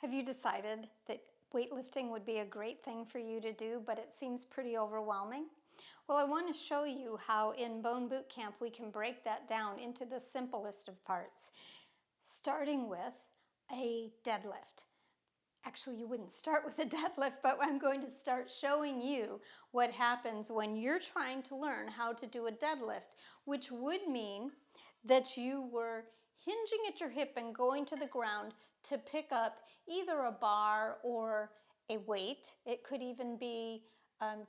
Have you decided that weightlifting would be a great thing for you to do, but it seems pretty overwhelming? Well, I want to show you how in Bone Boot Camp we can break that down into the simplest of parts, starting with a deadlift. Actually, you wouldn't start with a deadlift, but I'm going to start showing you what happens when you're trying to learn how to do a deadlift, which would mean that you were hinging at your hip and going to the ground to pick up either a bar or a weight. It could even be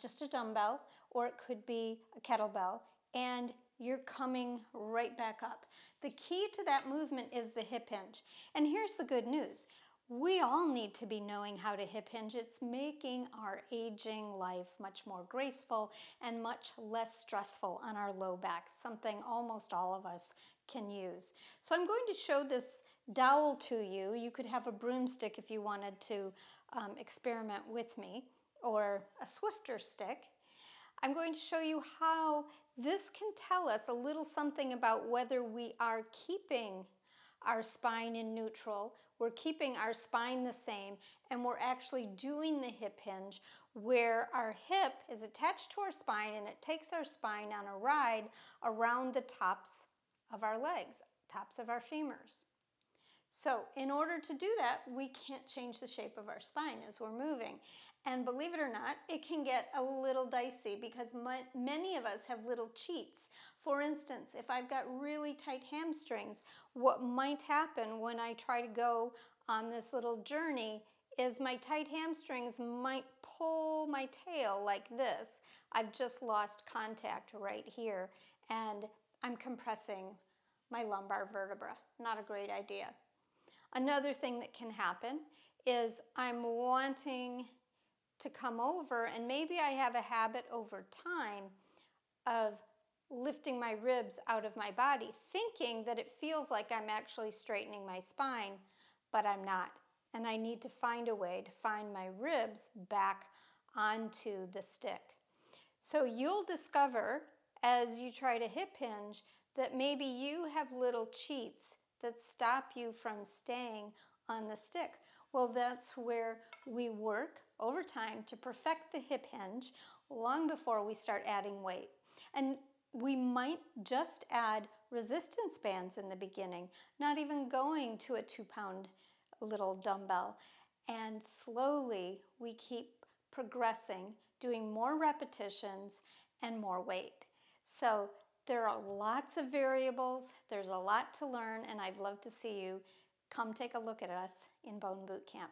just a dumbbell, or it could be a kettlebell, and you're coming right back up. The key to that movement is the hip hinge. And here's the good news. We all need to be knowing how to hip hinge. It's making our aging life much more graceful and much less stressful on our low back, something almost all of us can use. So I'm going to show this dowel to you. You could have a broomstick if you wanted to experiment with me, or a Swifter stick. I'm going to show you how this can tell us a little something about whether we are keeping our spine in neutral, we're keeping our spine the same, and we're actually doing the hip hinge where our hip is attached to our spine and it takes our spine on a ride around the tops of our legs, tops of our femurs. So in order to do that, we can't change the shape of our spine as we're moving. And believe it or not, it can get a little dicey because many of us have little cheats. For instance, if I've got really tight hamstrings, what might happen when I try to go on this little journey is my tight hamstrings might pull my tail like this. I've just lost contact right here, and I'm compressing my lumbar vertebra. Not a great idea. Another thing that can happen is I'm wanting to come over, and maybe I have a habit over time of lifting my ribs out of my body, thinking that it feels like I'm actually straightening my spine, but I'm not. And I need to find a way to find my ribs back onto the stick. So you'll discover as you try to hip hinge that maybe you have little cheats that stop you from staying on the stick. Well, that's where we work over time to perfect the hip hinge long before we start adding weight. And we might just add resistance bands in the beginning, not even going to a 2-pound little dumbbell. And slowly we keep progressing, doing more repetitions and more weight. So there are lots of variables, there's a lot to learn, and I'd love to see you come take a look at us in Bone Boot Camp.